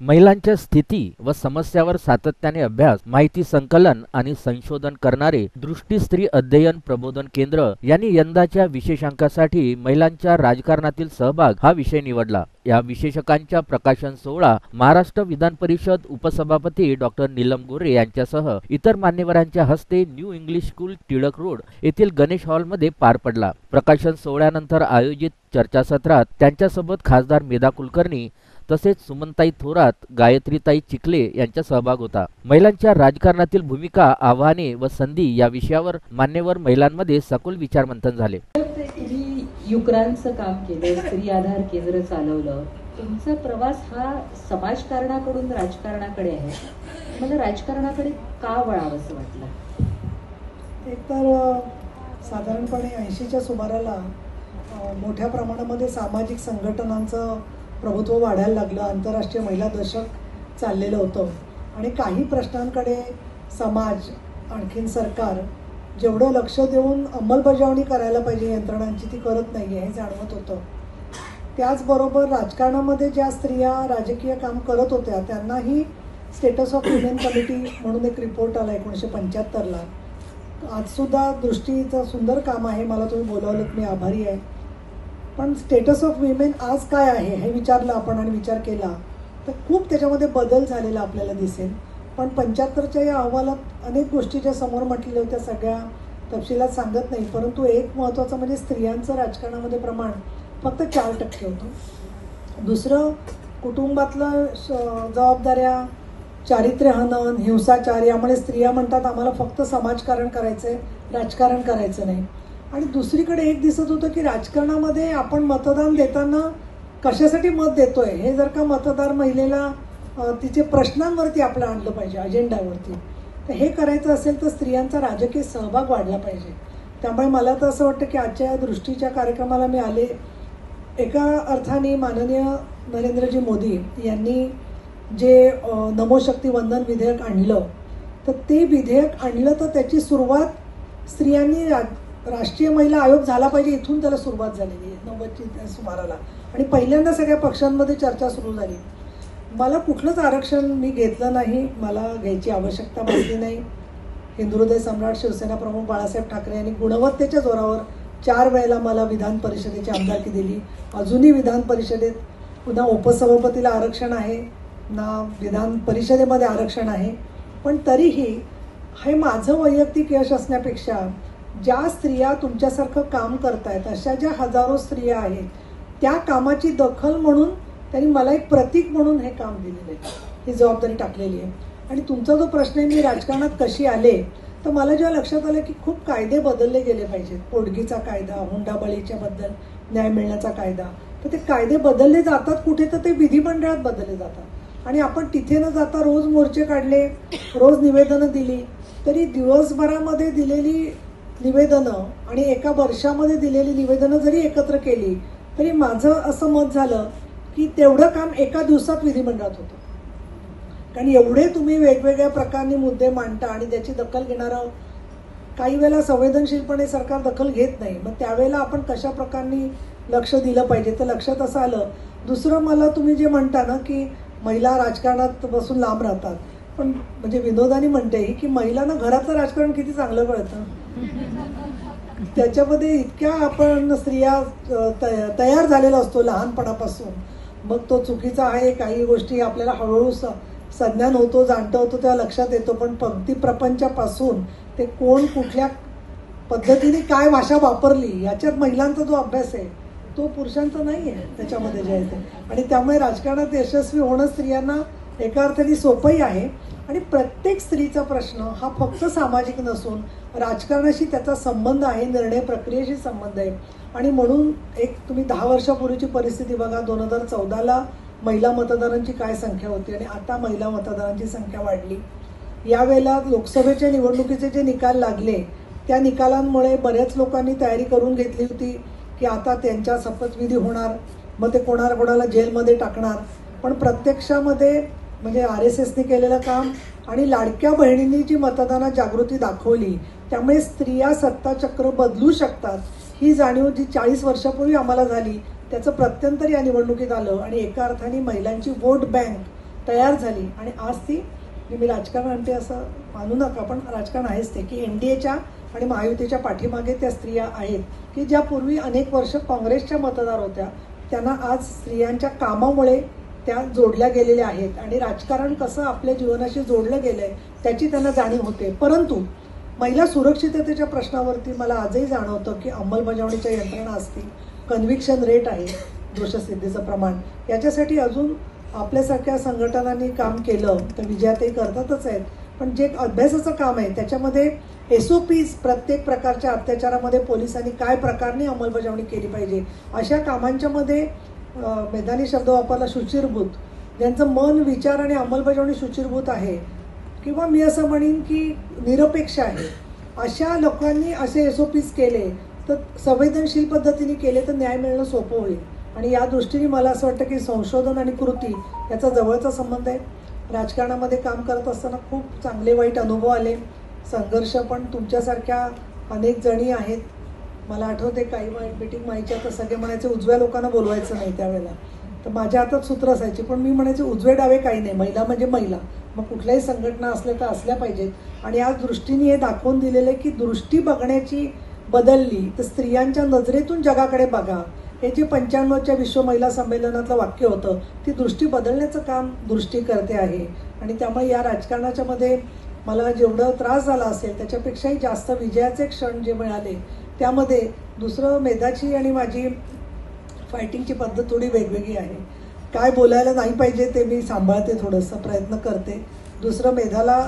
महिलांच्या स्थिती व समस्यावर सातत्याने अभ्यास, माहिती संकलन आणि संशोधन करणारे दृष्टी स्त्री अध्ययन प्रबोधन केंद्र यांनी यंदाच्या विशेषांकासाठी महिलांच्या राजकारणातील सहभाग हा विषय निवडला। या विशेषकांच्या प्रकाशन सोहळा महाराष्ट्र विधान परिषद उपसभापती डॉक्टर नीलम गोरे यांच्यासह इतर मान्यवरांच्या हस्ते new English school Tilak road येथील गणेश हॉलमध्ये पार पडला। प्रकाशन सोहळ्यानंतर आयोजित चर्चासत्रात त्यांच्यासोबत खासदार मेधा कुलकर्णी तसेच सुमनताई थोरात, गायत्रीताई चिखले यांचा सहभाग होता। महिलांच्या राजकारणातील भूमिका, आव्हाने व संधी या विषयावर मान्यवर महिलांमध्ये सखोल विचारमंथन झाले। युक्रांचं काम केलं, स्त्री आधार केंद्र चालवलं, तुमचा प्रवास हा समाजकारणाकडून राजकारणाकडे आहे। मला राजकारणाकडे का वळावंसं वाटलं? एक तर साधारणपणे 80च्या सुमाराला मोठ्या प्रमाणामध्ये सामाजिक संघटनांचं प्रभुत्व वाढायला लागलं। आंतरराष्ट्रीय महिला दशक चाललेलं होतं आणि काही प्रश्नांकडे समाज, आणखीन सरकार जेवढं लक्ष देऊन अंमलबजावणी करायला पाहिजे यंत्रणांची ती करत नाही आहे हे जाणवत होतं। त्याचबरोबर राजकारणामध्ये ज्या स्त्रिया राजकीय काम करत होत्या त्यांनाही स्टेटस ऑफ वुमेन कमिटी म्हणून एक रिपोर्ट आला 1975ला। आजसुद्धा दृष्टीचं सुंदर काम आहे, मला तुम्ही बोलावलं मी आभारी आहे। पण स्टेटस ऑफ विमेन आज काय आहे हे विचारलं आपण आणि विचार केला तर खूप त्याच्यामध्ये बदल झालेला आपल्याला दिसेल। पण 75च्या या अहवालात अनेक गोष्टी ज्या समोर म्हटलेल्या होत्या सगळ्या तपशिलात सांगत नाही, परंतु एक महत्त्वाचं म्हणजे स्त्रियांचं राजकारणामध्ये प्रमाण फक्त 4% होतं। दुसरं, कुटुंबातलं जबाबदाऱ्या, चारित्र्यहनन, हिंसाचार यामुळे स्त्रिया म्हणतात आम्हाला फक्त समाजकारण करायचं आहे, राजकारण करायचं नाही। आणि दुसरीकडे एक दिसत होतं की राजकारणामध्ये आपण मतदान देताना कशासाठी मत देतोय हे जर का मतदार महिलेला तिचे प्रश्नांवरती आपलं आणलं पाहिजे, अजेंडावरती, तर हे करायचं असेल तर स्त्रियांचा राजकीय सहभाग वाढला पाहिजे। त्यामुळे मला तर असं वाटतं की आजच्या दृष्टीच्या कार्यक्रमाला मी आले, एका अर्थाने माननीय नरेंद्रजी मोदी यांनी जे नमोशक्ती वंदन विधेयक आणलं तर ते विधेयक आणलं तर त्याची सुरुवात स्त्रियांनी राष्ट्रीय महिला आयोग झाला पाहिजे इथून त्याला सुरुवात झालेली आहे 90च्या सुमाराला आणि पहिल्यांदा सगळ्या पक्षांमध्ये चर्चा सुरू झाली। मला कुठलंच आरक्षण मी घेतलं नाही, मला घ्यायची आवश्यकता भासली नाही। हिंदुहृदय सम्राट शिवसेना प्रमुख बाळासाहेब ठाकरे यांनी गुणवत्तेच्या जोरावर 4 वेळेला मला विधान परिषदेची आमदारकी दिली। अजूनही विधान परिषदेत पुन्हा उपसभापतीला आरक्षण आहे ना, विधान परिषदेमध्ये आरक्षण आहे। पण तरीही हे माझं वैयक्तिक यश असण्यापेक्षा ज्या स्त्रिया तुमच्यासारखं काम करतायत अशा ज्या हजारो स्त्रिया आहेत त्या कामाची दखल म्हणून त्यांनी मला एक प्रतीक म्हणून हे काम दिलेलं आहे, ही जबाबदारी टाकलेली आहे। आणि तुमचा जो प्रश्न आहे मी राजकारणात कशी आले, तर मला जेव्हा लक्षात आलं की खूप कायदे बदलले गेले पाहिजेत, पोटगीचा कायदा, हुंडाबळीच्या बद्दल न्याय मिळण्याचा कायदा, तर ते कायदे बदलले जातात कुठे तर ते विधिमंडळात बदलले जातात। आणि आपण तिथे न जाता रोज मोर्चे काढले, रोज निवेदनं दिली, तरी दिवसभरामध्ये दिलेली निवेदनं आणि एका वर्षामध्ये दिलेली निवेदनं जरी एकत्र केली तरी माझं असं मत झालं की तेवढं काम एका दिवसात विधिमंडळात होतं। कारण एवढे तुम्ही वेगवेगळ्या प्रकारचे मुद्दे मांडता आणि त्याची दखल घेणारं काही वेळेला संवेदनशीलपणे सरकार दखल घेत नाही, मग त्यावेळेला आपण कशा प्रकारे लक्ष दिलं पाहिजे तर लक्षात असं आलं। दुसरं, मला तुम्ही जे म्हणता ना की महिला राजकारणात बसून लांब राहतात, पण म्हणजे विनोदाने म्हणते की महिलांना घराचं राजकारण किती चांगलं कळतं, त्याच्यामध्ये इतक्या आपण स्त्रिया तयार झालेला असतो लहानपणापासून। मग तो चुकीचा आहे, काही गोष्टी आपल्याला हळूहळू संज्ञान होतो, जाणतं होतो तेव्हा लक्षात येतो, पण पंक्ती प्रपंचापासून ते कोण कुठल्या पद्धतीने काय भाषा वापरली याच्यात महिलांचा जो अभ्यास आहे तो पुरुषांचा नाही आहे त्याच्यामध्ये जे आहे ते। आणि त्यामुळे राजकारणात यशस्वी होणं स्त्रियांना एका अर्थाने सोपंही आहे। आणि प्रत्येक स्त्रीचा प्रश्न हा फक्त सामाजिक नसून राजकारणाशी त्याचा संबंध आहे, निर्णय प्रक्रियेशी संबंध आहे। आणि म्हणून एक तुम्ही 10 वर्षापूर्वीची परिस्थिती बघा, 2014ला महिला मतदारांची काय संख्या होती आणि आता महिला मतदारांची संख्या वाढली। यावेळेला लोकसभेच्या निवडणुकीचे जे निकाल लागले त्या निकालांमुळे बऱ्याच लोकांनी तयारी करून घेतली होती की आता त्यांच्या शपथविधी होणार, मग ते कोणाला जेलमध्ये टाकणार। पण प्रत्यक्षामध्ये म्हणजे RSSने केलेलं काम आणि लाडक्या बहिणींनी जी मतदानात जागृती दाखवली त्यामुळे स्त्रिया सत्ताचक्र बदलू शकतात ही जाणीव जी 40 वर्षापूर्वी आम्हाला झाली त्याचं प्रत्यंतर या निवडणुकीत आलं। आणि एका अर्थाने महिलांची वोट बँक तयार झाली आणि आज ती, मी राजकारण आणते असं मानू नका, पण राजकारण आहेच ते, की NDAच्या आणि महायुतीच्या पाठीमागे त्या स्त्रिया आहेत की ज्या पूर्वी अनेक वर्ष काँग्रेसच्या मतदार होत्या, त्यांना आज स्त्रियांच्या कामामुळे त्या जोडल्या गेलेल्या आहेत आणि राजकारण कसं आपल्या जीवनाशी जोडलं गेलं आहे त्याची त्यांना जाणीव होते. परंतु महिला सुरक्षिततेच्या प्रश्नावरती मला आजही जाणवतं की अंमलबजावणीच्या यंत्रणा असतील, कन्व्हिक्शन रेट आहे, दोषसिद्धीचं प्रमाण, याच्यासाठी अजून आपल्यासारख्या संघटनांनी काम केलं तर विजयातही करतातच आहेत, पण जे अभ्यासाचं काम आहे त्याच्यामध्ये SOPs प्रत्येक प्रकारच्या अत्याचारामध्ये पोलिसांनी काय प्रकारने अंमलबजावणी केली पाहिजे अशा कामांच्यामध्ये मैदानी शब्द वापरला शुचिरभूत, ज्यांचं मन, विचार आणि अंमलबजावणी शुचिरभूत आहे किंवा मी असं म्हणेन की निरपेक्ष आहे, अशा लोकांनी असे SOPs केले तर संवेदनशील पद्धतीने केले तर न्याय मिळणं सोपं होईल. आणि या दृष्टीने मला असं वाटतं की संशोधन आणि कृती याचा जवळचा संबंध आहे. राजकारणामध्ये काम करत असताना खूप चांगले वाईट अनुभव आले, संघर्ष पण तुमच्यासारख्या अनेक जणी आहेत. मला आठवते काही मीटिंग व्हायच्या तर सगळे म्हणायचे उजव्या लोकांना बोलवायचं नाही त्यावेळेला, तर माझ्या हातात सूत्र असायची, पण मी म्हणायचे उजवे डावे काही नाही, महिला म्हणजे महिला, मग कुठल्याही संघटना असल्या तर असल्या पाहिजेत. आणि या दृष्टीने हे दाखवून दिलेलं आहे की दृष्टी बघण्याची बदलली तर स्त्रियांच्या नजरेतून जगाकडे बघा, हे जे 95च्या विश्व महिला संमेलनातलं वाक्य होतं, ती दृष्टी बदलण्याचं काम दृष्टी करते आहे. आणि त्यामुळे या राजकारणाच्या मध्ये मला जेवढं त्रास झाला असेल त्याच्यापेक्षाही जास्त विजयाचे क्षण जे मिळाले त्यामध्ये दुसरं, मेधाची आणि माझी फायटिंगची पद्धत थोडी वेगवेगळी आहे. काय बोलायला नाही पाहिजे ते मी सांभाळते, थोडंसं प्रयत्न करते. दुसरं, मेधाला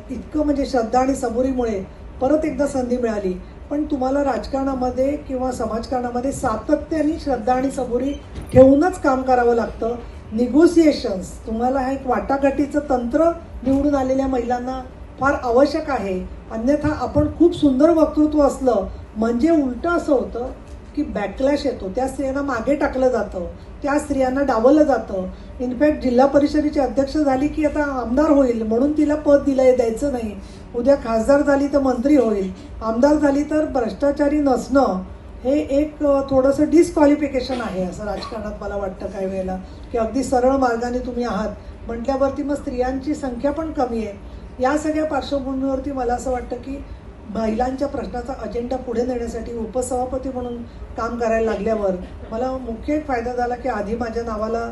इतकं म्हणजे श्रद्धा आणि सबुरीमुळे परत एकदा संधी मिळाली, पण तुम्हाला राजकारणामध्ये किंवा समाजकारणामध्ये सातत्याने श्रद्धा आणि सबुरी ठेवूनच काम करावं लागतं. निगोसिएशन्स, तुम्हाला हे एक वाटाघाटीचं तंत्र निवडून आलेल्या महिलांना फार आवश्यक आहे. अन्यथा आपण खूप सुंदर वक्तृत्व असलं म्हणजे उलटं असं होतं की बॅकलॅश येतो, त्या स्त्रियांना मागे टाकलं जातं, त्या स्त्रियांना डावलं जातं. इनफॅक्ट जिल्हा परिषदेची अध्यक्ष झाली की आता आमदार होईल म्हणून तिला पद द्यायचं नाही, उद्या खासदार झाली तर मंत्री होईल, आमदार झाली तर भ्रष्टाचारी नसणं, हे एक थोडंसं डिस्क्वालिफिकेशन आहे असं राजकारणात मला वाटतं काही वेळेला, की अगदी सरळ मार्गाने तुम्ही आहात म्हटल्यावरती मग स्त्रियांची संख्या पण कमी आहे. या सगळ्या पार्श्वभूमीवरती मला असं वाटतं की महिलांच्या प्रश्नाचा अजेंडा पुढे नेण्यासाठी उपसभापती म्हणून काम करायला लागल्यावर मला मुख्य एक फायदा झाला की आधी माझ्या नावाला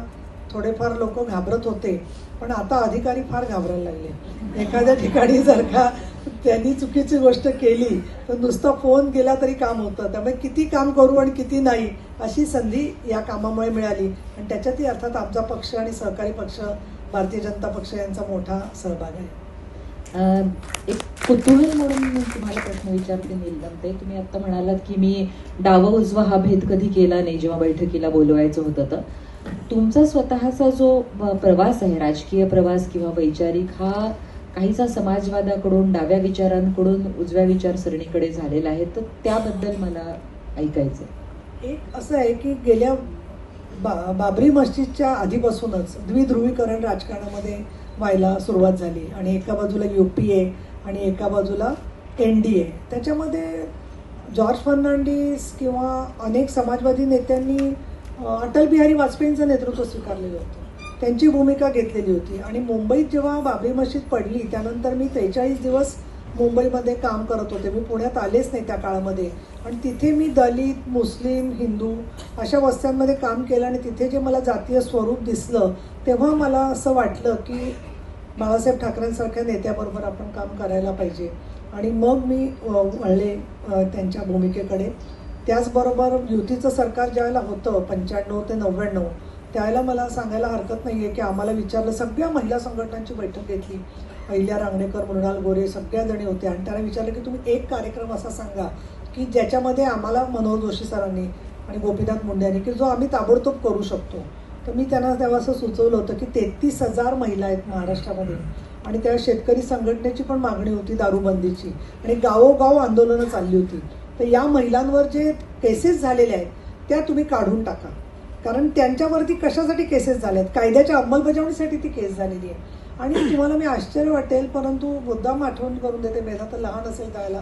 थोडेफार लोक घाबरत होते, पण आता अधिकारी फार घाबरायला लागले. एखाद्या ठिकाणी जर का त्यांनी चुकीची गोष्ट केली तर नुसता फोन केला तरी काम होतं. त्यामुळे किती काम करू आणि किती नाही अशी संधी या कामामुळे मिळाली. आणि त्याच्यातही अर्थात आमचा पक्ष आणि सहकारी पक्ष भारतीय जनता पक्ष यांचा मोठा सहभाग आहे. एक कुतूहल म्हणून मी तुम्हाला प्रश्न विचारते नीलमताई, तुम्ही आता म्हणालात की मी डावा उजवा हा भेद कधी केला नाही जेव्हा बैठकीला बोलवायचं होतं, तर तुमचा स्वतःचा जो प्रवास आहे, राजकीय प्रवास किंवा वैचारिक, हा काहीसा समाजवादाकडून, डाव्या विचारांकडून उजव्या विचारसरणीकडे झालेला आहे, तर त्याबद्दल मला ऐकायचं. एक असं आहे की गेल्या बाबरी मस्जिदच्या आधीपासूनच द्विध्रुवीकरण राजकारणामध्ये व्हायला सुरुवात झाली आणि एका बाजूला UPA आणि एका बाजूला NDA. त्याच्यामध्ये जॉर्ज फर्नांडिस किंवा अनेक समाजवादी नेत्यांनी अटल बिहारी वाजपेयींचं नेतृत्व स्वीकारलेलं होतं, त्यांची भूमिका घेतलेली होती. आणि मुंबईत जेव्हा बाबरी मस्जिद पडली त्यानंतर मी 43 दिवस मुंबईमध्ये काम करत होते, मी पुण्यात आलेच नाही त्या काळामध्ये. आणि तिथे मी दलित, मुस्लिम, हिंदू अशा वस्त्यांमध्ये काम केलं आणि तिथे जे मला जातीय स्वरूप दिसलं तेव्हा मला असं वाटलं की बाळासाहेब ठाकरेंसारख्या नेत्याबरोबर आपण काम करायला पाहिजे. आणि मग मी वळले त्यांच्या भूमिकेकडे. त्याचबरोबर युतीचं सरकार ज्यावेळेला होतं 95 ते 99, त्यावेळेला मला सांगायला हरकत नाही आहे की आम्हाला विचारलं, सगळ्या महिला संघटनांची बैठक घेतली, अहिल्या रांगणेकर, मृणाल गोरे सगळ्या जणी होत्या, आणि त्याला विचारलं की तुम्ही एक कार्यक्रम असा सांगा की ज्याच्यामध्ये आम्हाला मनोहर जोशी सरांनी आणि गोपीनाथ मुंडे यांनी की जो आम्ही ताबडतोब करू शकतो. तर मी त्यांना तेव्हा असं सुचवलं होतं की 33,000 महिला आहेत महाराष्ट्रामध्ये आणि त्या शेतकरी संघटनेची पण मागणी होती दारूबंदीची आणि गावोगाव आंदोलनं चालली होती. तर या महिलांवर जे केसेस झालेले आहेत त्या तुम्ही काढून टाका, कारण त्यांच्यावरती कशासाठी केसेस झाल्यात, कायद्याच्या अंमलबजावणीसाठी ती केस झालेली आहे. आणि तुम्हाला मी आश्चर्य वाटेल परंतु मुद्दाम आठवण करून देते, मेधा तर लहान असेल त्यावेळेला,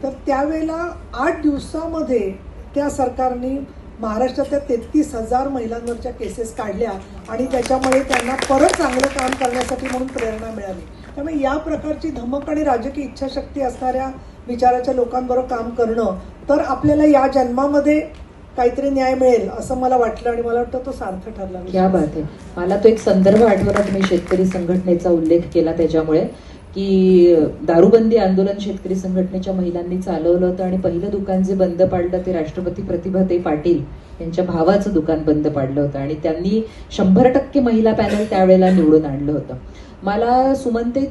तर त्यावेळेला 8 दिवसामध्ये त्या सरकारने महाराष्ट्रातल्या 33,000 महिलांवरच्या केसेस काढल्या आणि त्याच्यामुळे त्यांना परत चांगलं काम करण्यासाठी म्हणून प्रेरणा मिळाली. त्यामुळे या प्रकारची धमक आणि राजकीय इच्छाशक्ती असणाऱ्या विचाराच्या लोकांबरोबर काम करणं तर आपल्याला या जन्मामध्ये काहीतरी न्याय मिळेल असं मला वाटलं आणि मला वाटतं तो सार्थ ठरला. क्या बात आहे. मला तो एक संदर्भ आठवला, तुम्ही शेतकरी संघटनेचा उल्लेख केला त्याच्यामुळे, की दारूबंदी आंदोलन शेतकरी संघटनेच्या महिलांनी चालवलं होतं आणि पहिलं दुकान जे बंद पाडलं ते राष्ट्रपती प्रतिभाताई पाटील यांच्या भावाचं दुकान बंद पाडलं होतं आणि त्यांनी 100% महिला पॅनल त्यावेळेला निवडून आणलं होतं. मला सुमनताई